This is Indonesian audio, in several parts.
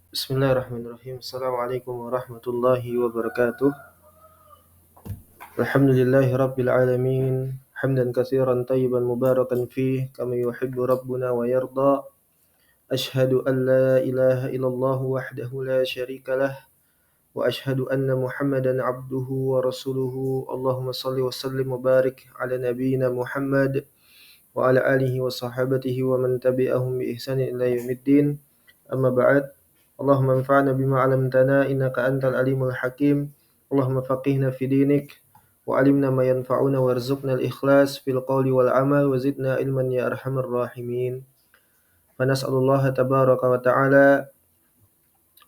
Bismillahirrahmanirrahim. Assalamualaikum warahmatullahi wabarakatuh. Alhamdulillahi rabbil alamin. Hamdan katsiran tayyiban mubarakan fih kama yuhibbu rabbuna wa yarda. Ashhadu an la ilaha illallah wahdahu la syarika lah wa ashhadu anna Muhammadan abduhu wa rasuluhu. Allahumma salli wa sallim wa barik ala nabiyyina Muhammad wa ala alihi wa sahabatihi wa man tabi'ahum bi ihsanin ila yaumiddin. Amma ba'd. Allahumma anfa'na bima 'allamtana innaka antal alimul hakim. Allahumma faqihna fi dinik wa 'allimna ma yanfa'una warzuqna al-ikhlas fil qawli wal 'amal wa zidna ilman ya arhamar rahimin. Fa nas'alullaha tabaraka wa ta'ala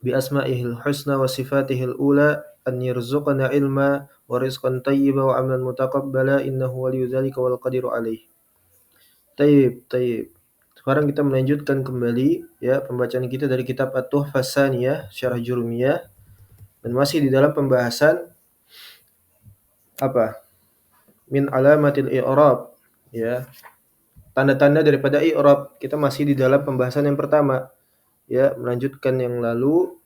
bi asma'ihil husna wa sifatihil ula an yarzuqna ilma wa rizqan tayyiba wa 'amalan mutaqabbala innahu waliyyu dzalika wal qadiru 'alaih. Tayyib, tayyib. Sekarang kita melanjutkan kembali ya pembacaan kita dari kitab At-Tuhfah Tsaniyah Syarah Jurumiyah dan masih di dalam pembahasan apa? Min alamatil i'rab ya. Tanda-tanda daripada i'rab. Kita masih di dalam pembahasan yang pertama ya, melanjutkan yang lalu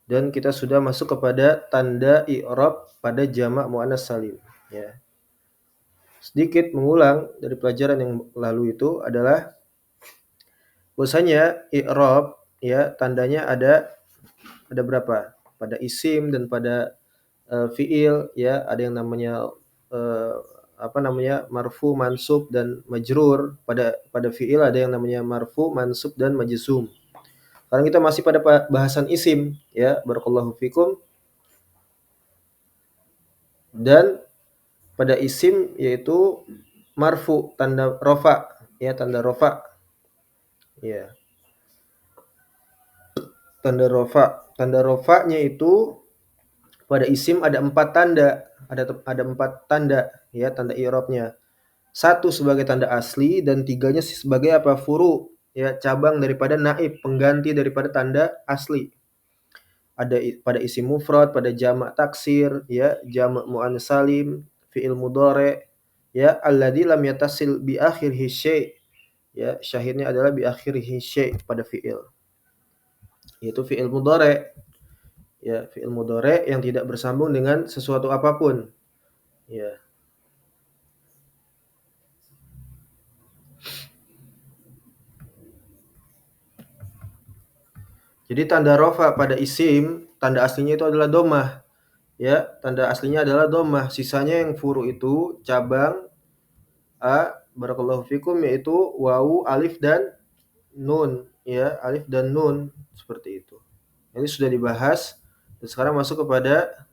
dan kita sudah masuk kepada tanda i'rab pada jamak muannats salim ya. Sedikit mengulang dari pelajaran yang lalu itu adalah bahwasanya i'rab ya tandanya ada berapa? Pada isim dan pada fiil ya, ada yang namanya uh, marfu, mansub dan majrur. Pada fiil ada yang namanya marfu, mansub dan majzum. Sekarang kita masih pada bahasan isim ya, barakallahu fikum. Dan pada isim yaitu marfu, tanda rofa ya, tanda rofa ya. Tanda rofanya itu pada isim ada 4 tanda, ada 4 tanda ya, tanda i'rabnya. 1 sebagai tanda asli dan 3-nya sebagai apa? Furu ya, cabang daripada naib, pengganti daripada tanda asli. Ada pada isim mufrad, pada jamak taksir ya, jamak muannats salim, fi'il mudhari ya, alladzi lam yatasil bi akhirihi syai' ya, syahidnya adalah bi akhirihi syai' pada fi'il. Yaitu fi'il mudhari ya, fi'il mudhari yang tidak bersambung dengan sesuatu apapun ya. Jadi tanda rafa pada isim, tanda aslinya itu adalah dhammah. Ya, tanda aslinya adalah dhammah. Sisanya yang furu itu cabang barakallahu fikum, yaitu wawu, alif dan nun ya, alif dan nun seperti itu. Ini sudah dibahas dan sekarang masuk kepada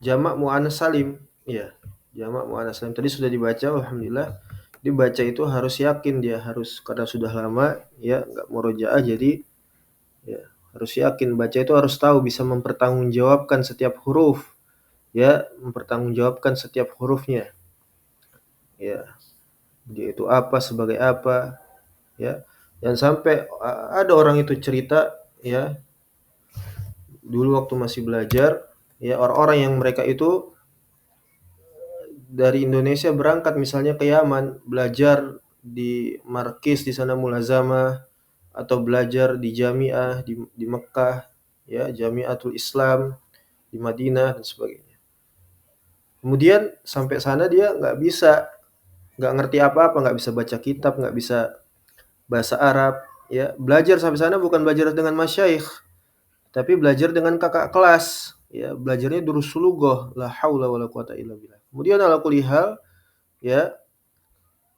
jamak muannats salim ya. Jamak muannats salim tadi sudah dibaca, alhamdulillah. Dibaca itu harus yakin, dia harus, karena sudah lama ya enggak murojaah, jadi ya harus yakin. Baca itu harus tahu, bisa mempertanggungjawabkan setiap huruf ya, mempertanggungjawabkan setiap hurufnya ya, dia itu apa, sebagai apa ya. Dan sampai ada orang itu cerita ya, dulu waktu masih belajar ya, orang-orang yang mereka itu dari Indonesia berangkat misalnya ke Yaman, belajar di markis di sana mulazamah, atau belajar di jamiah di Mekkah ya, Jamiatul Islam di Madinah dan sebagainya. Kemudian sampai sana dia nggak ngerti apa-apa, nggak bisa baca kitab, nggak bisa bahasa Arab ya. Belajar sampai sana bukan belajar dengan masyayikh, tapi belajar dengan kakak kelas ya, belajarnya durus sulugoh, la haula wala quwata illa billah. Kemudian ala kulli hal ya,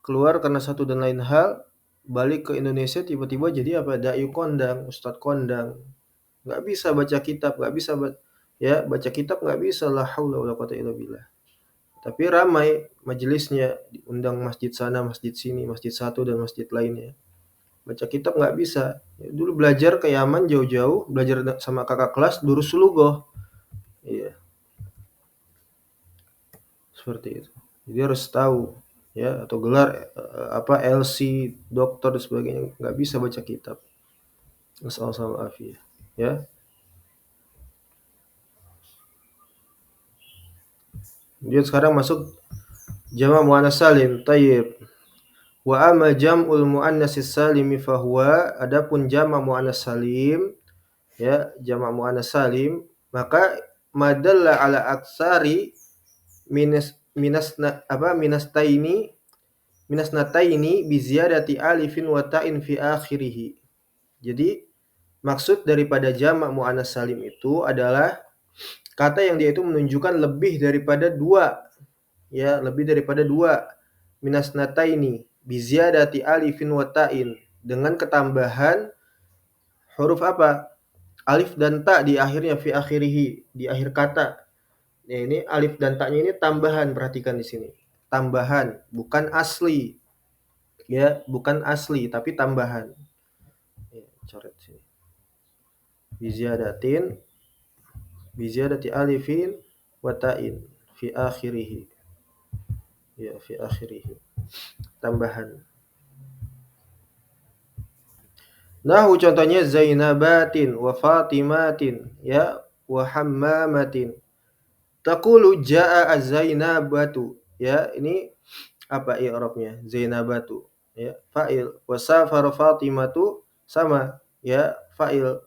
keluar karena satu dan lain hal, balik ke Indonesia tiba-tiba jadi apa? Dai kondang, ustadz kondang. Nggak bisa baca kitab, nggak bisa ya, baca kitab nggak bisa, la haula wala quwata illa billah. Tapi ramai majelisnya, diundang masjid sana, masjid sini, masjid satu dan masjid lainnya. Baca kitab nggak bisa. Ya, dulu belajar ke Yaman jauh-jauh, belajar sama kakak kelas durus sulugoh. Iya, seperti itu. Jadi harus tahu ya, atau gelar LC, doktor dan sebagainya, nggak bisa baca kitab. Nasallahu ya. Dia sekarang masuk jamak muannats salim. Tayyib. Wa amma jam'ul muannatsis salimi fahuwa, adapun jamak muannas salim, ya, jamak muannas salim, maka madalla ala aksari minasnataini bi ziyadati alifin wa ta'in fi akhirih. Jadi maksud daripada jamak muannas salim itu adalah kata yang dia itu menunjukkan lebih daripada dua, ya, lebih daripada dua, minasnataini bi ziyadati alifin wa ta'in, dengan ketambahan huruf apa? Alif dan ta di akhirnya, fi akhirih, di akhir kata. Ya, ini alif dan ta-nya ini tambahan, perhatikan di sini. Tambahan, bukan asli. Ya, bukan asli tapi tambahan. Ya, coret sini. Biziyadati alifin wa ta'in fi akhirih. Ya, fi akhirih. Tambahan. Nahu contohnya Zainabatin wa Fatimatin, ya, wa Hammamatin. Taqulu jaa az-Zainabatu, ya, ini apa i'rabnya? Zainabatu, ya, fa'il. Wa safara Fatimatu, sama, ya, fa'il.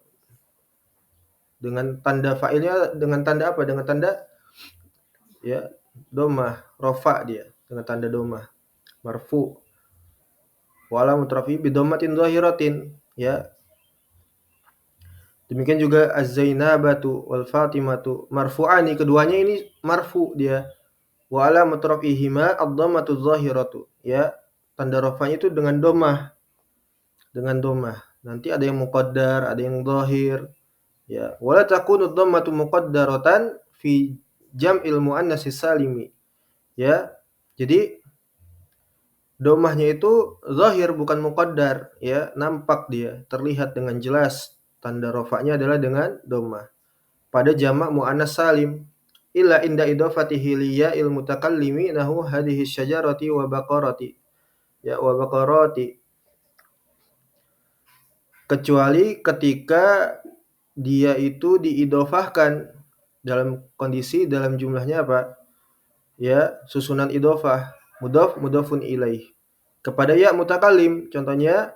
Dengan tanda fa'ilnya dengan tanda apa? Dengan tanda, ya, dhammah, rafa dia, dengan tanda dhammah, marfu. Wa alamat rafi bi dhammatin dhahiratin, ya. Demikian juga az-Zainabatu wal Fatimatu marfu'ani, keduanya ini marfu dia. Wa alamat rafihima ad-dhammatu dhahiratu, ya. Tanda rafanya itu dengan dhammah. Dengan dhammah. Nanti ada yang muqaddar, ada yang dhahir, ya. Wala takunu dhammatu muqaddaratan fi jam'il muannatsis salimi, ya. Jadi dhammahnya itu zahir, bukan muqaddar, ya, nampak dia, terlihat dengan jelas. Tanda rafa'nya adalah dengan dhammah. Pada jamak muannas salim, illa inda idafatihi li ya'il mutakallimi nahu hadhihi syajarati wa baqarati, ya, wa baqarati. Kecuali ketika dia itu diidofahkan dalam kondisi, dalam jumlahnya apa? Ya, susunan idofah, mudhaf mudhafun ilaih, kepada ya mutakallim. Contohnya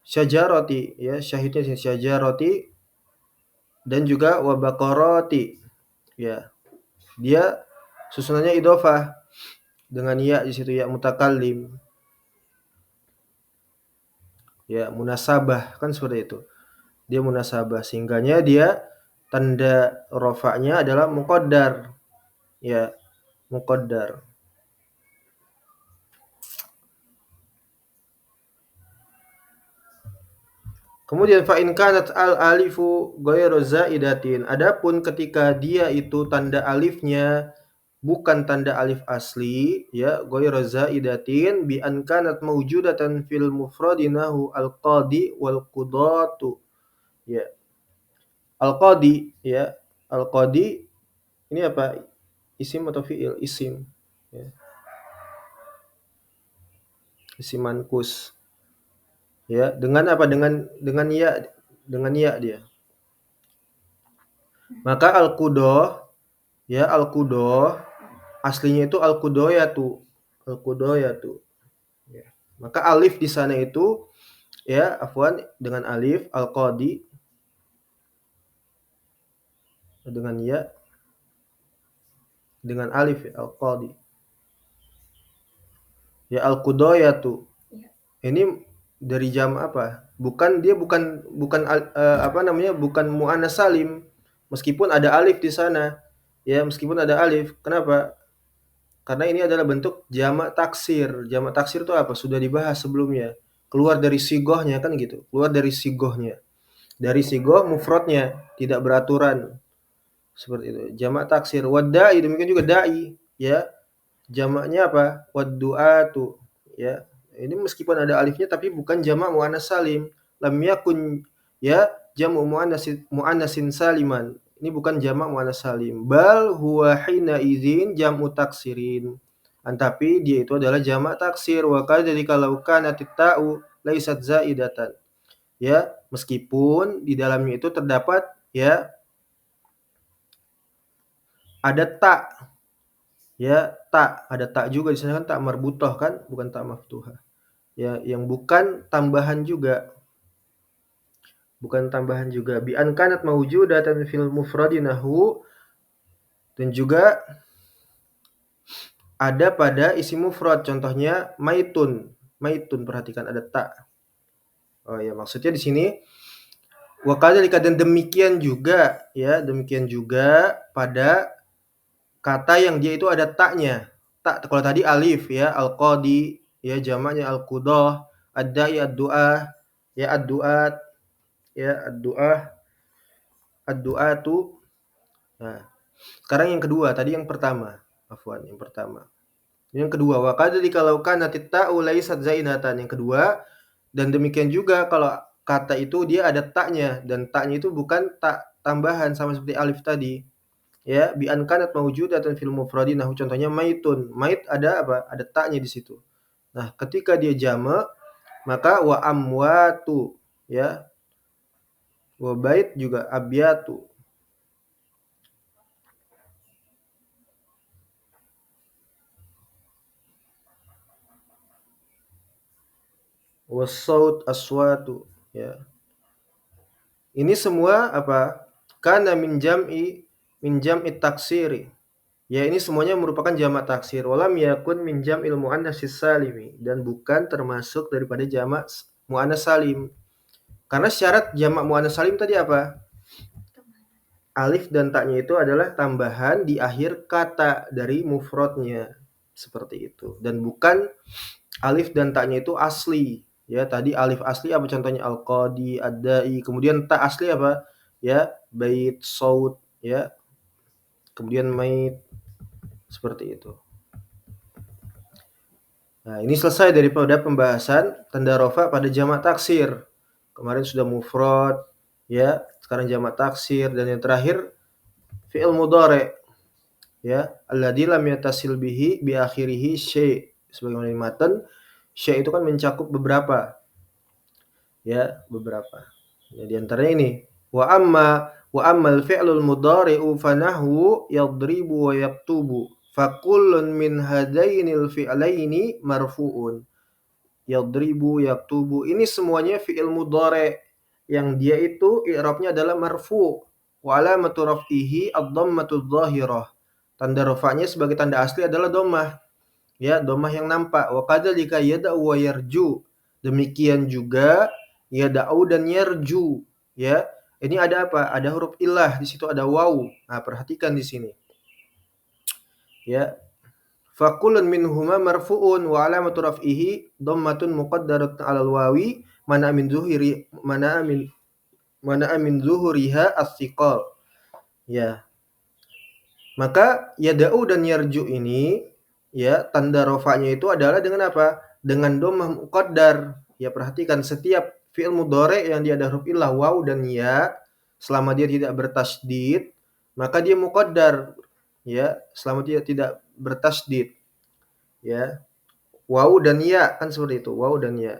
syajarati, ya, syahidnya syajarati, dan juga wa baqarati, ya. Dia susunannya idofah dengan ya di situ, ya mutakallim. Ya, munasabah kan seperti itu. Dia munasabah sehingganya dia tanda rafa'nya adalah muqaddar. Ya, muqaddar. Kemudian fa in kanat al alifu ghairu zaidatin. Adapun ketika dia itu tanda alifnya bukan tanda alif asli, ya, ghairu zaidatin bi an kanat mawjudatan fil mufradinahu al qadi wal qudatu. Ya. Al qadi, ya. Al qadi ini apa? Isim atau fiil? Isim. Ya. Isim mankus. Ya, dengan apa? Dengan ya dia. Maka al-qudah, ya, al-qudah aslinya itu al-qudayatu. Al-qudayatu. Ya. Maka alif di sana itu, ya, afwan, dengan alif, al-qadi dengan ya, dengan alif, ya, al-qadi. Ya, al-qudayatu. Ini dari jam apa? Bukan, dia bukan apa namanya? Bukan muannas salim. Meskipun ada alif di sana. Ya, meskipun ada alif. Kenapa? Karena ini adalah bentuk jamak taksir. Jamak taksir itu apa? Sudah dibahas sebelumnya. Keluar dari sigohnya, kan gitu. Keluar dari sigohnya. Dari sigoh mufradnya, tidak beraturan. Seperti itu. Jamak taksir. Wadda'i, demikian juga da'i, ya. Jamaknya apa? Waddu'atu, ya. Ini meskipun ada alifnya tapi bukan jamak muannas salim. Lam yakun, ya, jamu muannasin saliman. Ini bukan jamak muannas salim. Bal huwa hina idzin jam'u taksirin. Tapi dia itu adalah jamak taksir. Wa kadzalika law kanat ta'u laisat zaidatan. Ya, meskipun di dalamnya itu terdapat, ya, ada ta. Ya, ta, ada ta juga di sana kan, ta marbutah kan, bukan ta maftuhah. ya, yang bukan tambahan juga. Bukan tambahan juga. Bi an kanat mawjudatan fil mufradi nahwu, dan juga ada pada isim mufrad, contohnya maitun. Maitun, perhatikan ada ta. Oh ya, maksudnya di sini wa kadzalika, dan demikian juga ya, demikian juga pada kata yang dia itu ada taknya. Tak, kalau tadi alif ya, al-qadi ya, jamaknya al-qudah, ad-da'i ad-du'a ya, ad-du'at ya, ad-du'ah, ad-du'atu. Nah, sekarang yang kedua, tadi yang pertama. Afwan, yang pertama. Yang kedua, wa kadzalika law kanat ta'u laysat zainatan. Yang kedua, dan demikian juga kalau kata itu dia ada taknya, dan taknya itu bukan tak tambahan sama seperti alif tadi. Ya, bi an kanat mawjudatan fil mufradi, nah contohnya maitun. Mait ada apa? Ada taknya di situ. Nah, ketika dia jamak, maka wa amwatu ya, wa bait juga abyatu. Wa saut aswatu ya. Ini semua apa? Kana min jam'i taksiri. Ya, ini semuanya merupakan jamak taksir. Walam yakun min jam'il muannatsis salimi, dan bukan termasuk daripada jamak muannas salim. Karena syarat jamak muannas salim tadi apa? Alif dan taknya itu adalah tambahan di akhir kata dari mufradnya. Seperti itu. Dan bukan alif dan taknya itu asli. Ya, tadi alif asli apa contohnya? Al-qadi, ad-da'i. Kemudian tak asli apa? Ya, bait, saut, ya. Kemudian mait, seperti itu. Nah, ini selesai daripada pembahasan tanda rafa pada jamak taksir. Kemarin sudah mufrad, ya. Sekarang jamak taksir, dan yang terakhir fi'il mudhari', ya. Alladzi lam yattasil bihi bi akhirih syai'. Sebagaimana di matan, syai' itu kan mencakup beberapa. Ya, beberapa. Ya, di antaranya ini, wa ammal fi'lul mudhari'u fanahu yadribu wa yaktubu. Fakullun min hadainil fi'laini marfu'un. Yadribu, yaktubu, ini semuanya fi'il mudhari' yang dia itu i'rabnya adalah marfu'. Wa alamatu raf'ihi ad-dhammatu adh-dhahirah. Tanda rafa'nya sebagai tanda asli adalah dhammah. Ya, dhammah yang nampak. Wa kadzalika yad'u wa yarju. Demikian juga yad'u dan yarju. Ya. Ini ada apa? Ada huruf illah, di situ ada waw. Nah, perhatikan di sini. Ya, fakulun minhuma marfu'un wa alamatu raf'ihi dhammatun muqaddaratun 'alal wawi mana min zuhuriha as-siqal. Ya. Maka yada'u dan yarju ini ya, tanda rafa'nya itu adalah dengan apa? Dengan dhammah muqaddar. Ya, perhatikan setiap fi'il mudhari' yang dia ada huruf illah waw dan ya, selama dia tidak bertasydid, maka dia muqaddar. Ya, selama dia tidak bertasydid. Ya. Waw dan ya, kan seperti itu, waw dan ya.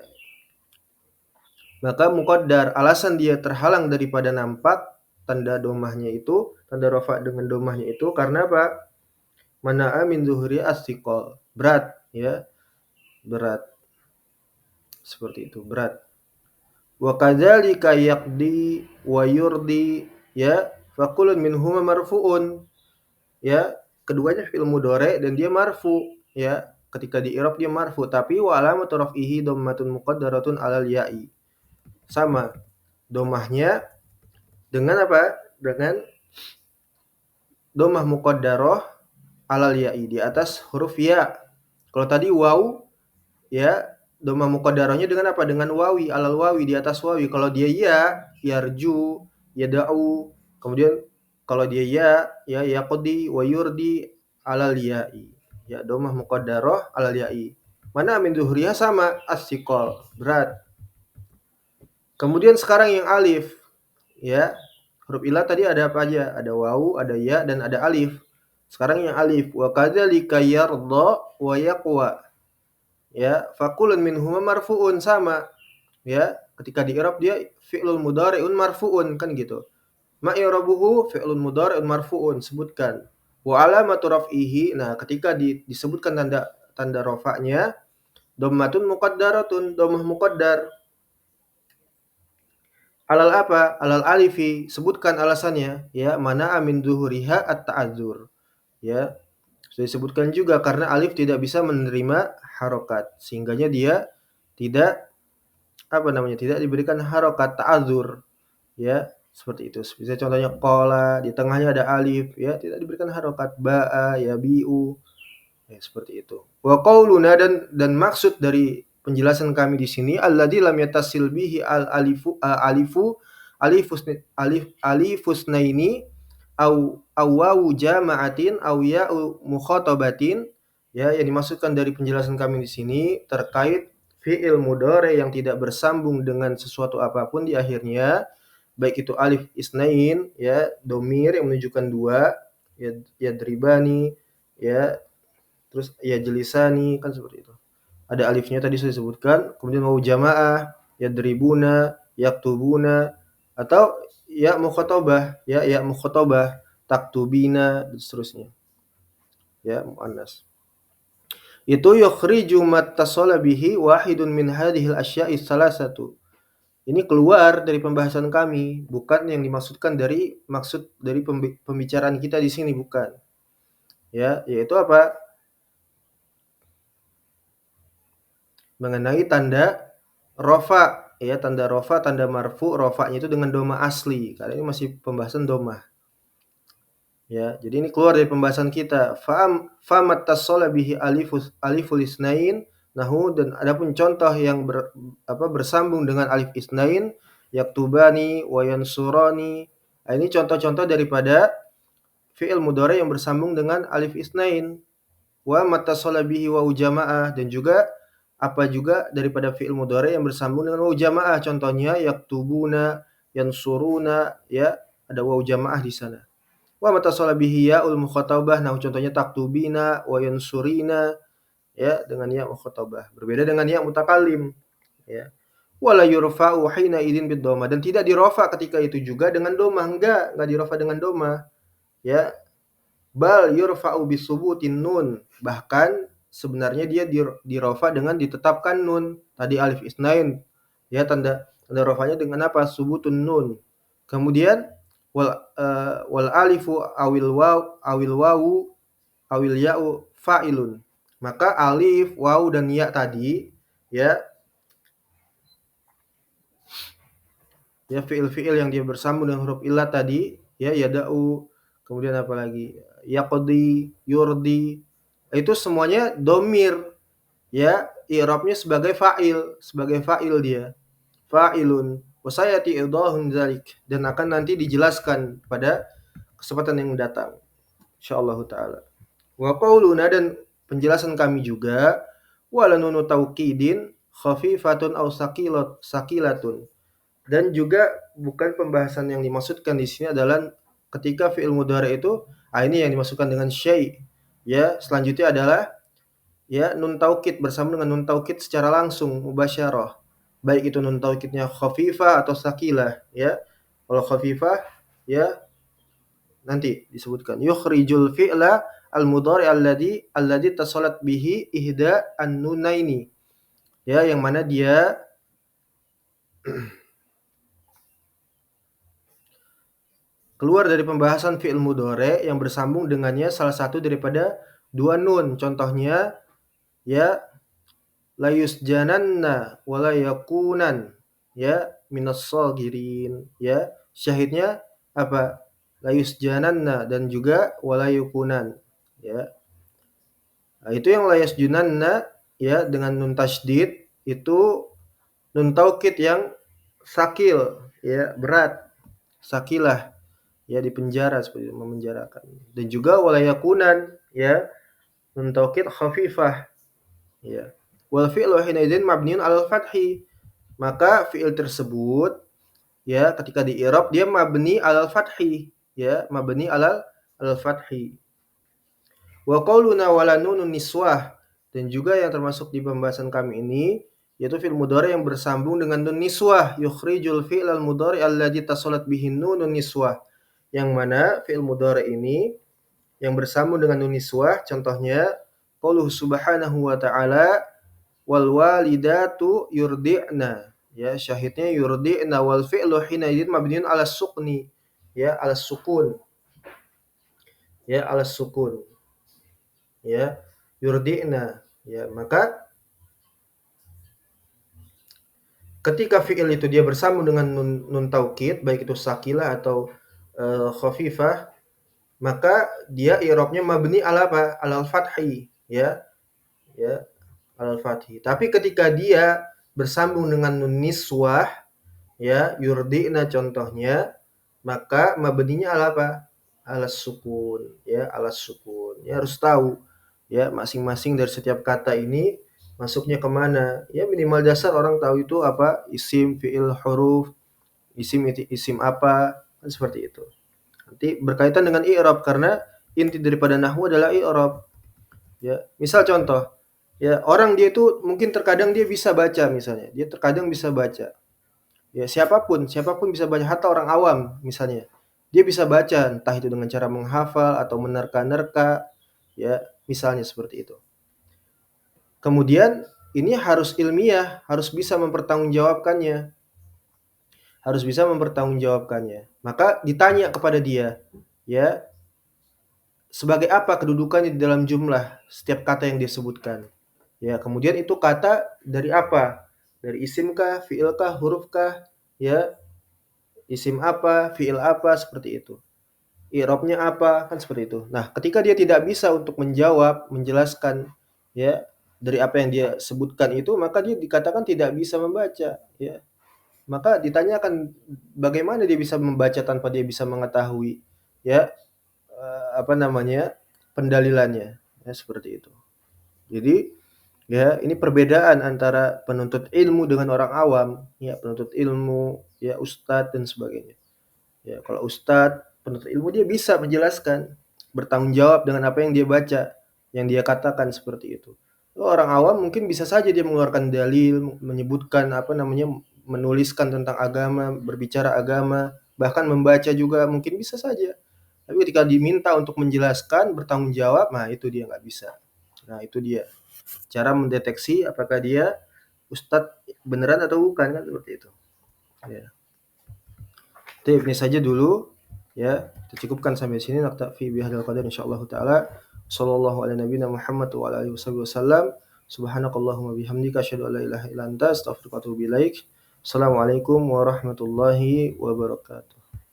Maka muqaddar, alasan dia terhalang daripada nampak tanda domahnya itu, tanda rafa dengan domahnya itu karena apa? Mana'a min zuhri as-siqal, berat ya, berat. Seperti itu, berat. Wa kadzalika yaqdi wa yurdi ya, faqulun minhuma marfu'un. Ya, keduanya fi'il mudhari' dan dia marfu ya. Ketika di i'rab dia marfu, tapi wa alamatu raf'ihi dhammatun muqaddaratun 'alal ya'i. Sama, domahnya dengan apa? Dengan domah muqaddarah 'alal ya'i, di atas huruf ya. Kalau tadi waw ya, domah muqaddarahnya dengan apa? Dengan wawi, 'alal wawi, di atas wawi. Kalau dia ya, yarju, yada'u. Kemudian kalau dia ya yaqdi wa yurdi 'alal ya'i. Ya, domah muqaddarah 'alal ya'i. Mana min zuhriha sama as-siqal, berat. Kemudian sekarang yang alif, ya. Huruf illah tadi ada apa aja? Ada wawu, ada ya, dan ada alif. Sekarang yang alif, wa kadzalika yardha wa yaqwa. Ya, faqulun minhuma marfu'un, sama. Ya, ketika di i'rab dia fi'lun mudhari'un marfu'un, kan gitu. Ma i'rabuhu fi'lun mudhari'un marfu'un, sebutkan. Wa alamatu raf'ihi, nah ketika disebutkan tanda rafa'nya, Dhammatun muqaddaratun, dhammah muqaddar. Alal apa? Alal alifi, sebutkan alasannya, ya, mana amin zuhuriha at-ta'adzur. Ya, sudah disebutkan juga karena alif tidak bisa menerima harokat, sehingganya dia tidak apa namanya, tidak diberikan harokat ta'adzur, ya, seperti itu. Bisa contohnya qala, di tengahnya ada alif, ya, tidak diberikan harokat. Ba'a, ya, bi'u, ya, seperti itu. Wa qauluna, dan maksud dari penjelasan kami di sini alladzi lam yatasil bihi al alifu alifu alifusnaini au wawu jama'atin au ya'u mukhatabatin, ya, yang dimaksudkan dari penjelasan kami di sini terkait fi'il mudhari yang tidak bersambung dengan sesuatu apapun di akhirnya, baik itu alif isnain, ya, domir yang menunjukkan dua, ya, yadribani, ya, terus ya jelisani, kan seperti itu. Ada alifnya tadi sudah disebutkan, kemudian wawu jamaah, yadribuna, yaktubuna, atau ya mukhatabah, ya mukhatabah, taktubina, dan seterusnya. Ya, muannas. Itu yukhriju mattasala bihi wahidun min hadhil asya'i salasatu. Ini keluar dari pembahasan kami, bukan yang dimaksudkan dari maksud dari pembicaraan kita di sini, bukan. Ya, yaitu apa? Mengenai tanda rofa, ya, tanda rofa, tanda marfu, rofanya itu dengan doma asli. Karena ini masih pembahasan doma. Ya, jadi ini keluar dari pembahasan kita. Famat tasala bihi aliful isnain, nahu, dan adapun contoh yang bersambung dengan alif isnain, yaktubani wa yansurani. Nah, ini contoh-contoh daripada fi'il mudhari yang bersambung dengan alif isnain. Wa mattasala bihi wa jamaah, dan juga apa juga daripada fi'il mudhari yang bersambung dengan wawu jamaah. Contohnya yaktubuna, yansuruna, ya, ada wawu jamaah di sana. Wa mattasala bihi ya'ul mukhatabah, nah contohnya taktubina wa yansurina, ya, dengan ya mukhatabah. Berbeda dengan ya mutakallim, ya. Wala yurfa'u hina idin bid dhamma, dan tidak dirofa ketika itu juga dengan dhamma, enggak dirofa dengan dhamma, ya. Bal yurfa'u bisubutin nun, bahkan sebenarnya dia dirofa dengan ditetapkan nun. Tadi alif isnain, ya, tanda rofanya dengan apa? Subutun nun. Kemudian wal alifu awil wawu awil ya'u fa'ilun. Maka alif, wawu, dan ya tadi, ya, fi'il-fi'il yang dia bersambung dengan huruf illah tadi, ya, yada'u, kemudian apa lagi? Yaqdi, yurdi, itu semuanya domir, ya, i'rabnya sebagai fa'il dia. Fa'ilun wa sayati idahun dzalik, dan akan nanti dijelaskan pada kesempatan yang datang insyaallah taala. Wa qauluna, dan penjelasan kami juga, wala nunu taukidin khafifatun aw saqilatun, dan juga bukan pembahasan yang dimaksudkan di sini adalah ketika fi'il mudhari itu, ini yang dimaksudkan dengan syai', ya. Selanjutnya adalah, ya, nun taukid bersama dengan nun taukid secara langsung mubasyarah, baik itu nun taukidnya khafifah atau saqilah, ya. Kalau khafifah, ya, nanti disebutkan yukhrijul fi'la al-mudhari alladhi tasalat bihi ihda an-nunaini, ya, yang mana dia keluar dari pembahasan fi'il mudhari yang bersambung dengannya salah satu daripada dua nun. Contohnya, ya, la yusjananna wa la yakunan, ya, minas shagirin, ya. Syahidnya apa? La yusjananna dan juga wa la yakunan, ya. Nah, itu yang la yusjananna, ya, dengan nun tasydid, itu nun taukid yang sakil, ya, berat, sakilah, ya, di penjara, seperti memenjarakan. Dan juga wala yakunan, ya, nun taukid khafifah, ya. Wal fi'lu hina idzin mabniun 'alal fathi, maka fi'il tersebut, ya, ketika di i'rab dia mabni 'alal fathi, ya, mabni 'alal fathi. Wa qauluna wala nunun niswah, dan juga yang termasuk di pembahasan kami ini yaitu fi'il mudhari yang bersambung dengan nun niswah, yukhrijul fi'lal mudhari alladzi tasalat bihi nunun niswah, yang mana fi'il mudhari ini yang bersambung dengan nun niswah, contohnya qauluhu subhanahu wa ta'ala wal walidatu yurdi'na. Ya, syahidnya yurdi'na wal fi'lu hina idzin mabniun 'ala sukni. Ya, 'ala sukun. Ya, 'ala sukun. Ya, yurdi'na. Ya, maka ketika fi'il itu dia bersambung dengan nun taukid, baik itu sakilah atau khafifah, maka dia i'rabnya mabni 'ala apa? 'Alal fathi, ya. Ya, 'alal fathi. Tapi ketika dia bersambung dengan nun niswah, ya, yurdi'na contohnya, maka mabninya 'ala apa? 'Alas sukun, ya, 'alas sukun. Ya, harus tahu, ya, masing-masing dari setiap kata ini masuknya kemana. Ya, minimal dasar orang tahu itu apa, isim, fi'il, huruf, isim apa, kan seperti itu. Nanti berkaitan dengan i'rab karena inti daripada nahwu adalah i'rab. Ya, misal contoh, ya, orang dia itu mungkin terkadang dia bisa baca misalnya, dia terkadang bisa baca. Ya, siapapun bisa baca, hatta orang awam misalnya. Dia bisa baca entah itu dengan cara menghafal atau menerka-nerka, ya, misalnya seperti itu. Kemudian ini harus ilmiah, harus bisa mempertanggungjawabkannya. Harus bisa mempertanggungjawabkannya. Maka ditanya kepada dia, ya, sebagai apa kedudukannya di dalam jumlah setiap kata yang dia sebutkan. Ya, kemudian itu kata dari apa? Dari isim kah, fi'il kah, huruf kah? Ya, isim apa, fi'il apa, seperti itu. I'rabnya apa, kan seperti itu. Nah, ketika dia tidak bisa untuk menjawab, menjelaskan, ya, dari apa yang dia sebutkan itu, maka dia dikatakan tidak bisa membaca, ya. Maka ditanyakan bagaimana dia bisa membaca tanpa dia bisa mengetahui, ya, apa namanya, pendalilannya, ya, seperti itu. Jadi, ya, ini perbedaan antara penuntut ilmu dengan orang awam, ya, penuntut ilmu, ya, ustadz dan sebagainya. Ya, kalau ustadz, penuntut ilmu dia bisa menjelaskan, bertanggung jawab dengan apa yang dia baca, yang dia katakan seperti itu. Orang awam mungkin bisa saja dia mengeluarkan dalil, menyebutkan apa namanya, menuliskan tentang agama, berbicara agama, bahkan membaca juga mungkin bisa saja. Tapi ketika diminta untuk menjelaskan, bertanggung jawab, nah itu dia nggak bisa. Nah itu dia. Cara mendeteksi apakah dia ustadz beneran atau bukan, kan seperti itu. Ya. Ini saja dulu, ya. Kita cukupkan sampai sini, naktafi bihadzal qadar insyaallah taala. Shallallahu ala nabiyina Muhammad wa ala alihi wasallam. Subhanakallahumma bihamdika asyhadu an la ilaha illa anta astaghfiruka wa atubu ilaik. Assalamualaikum warahmatullahi wabarakatuh.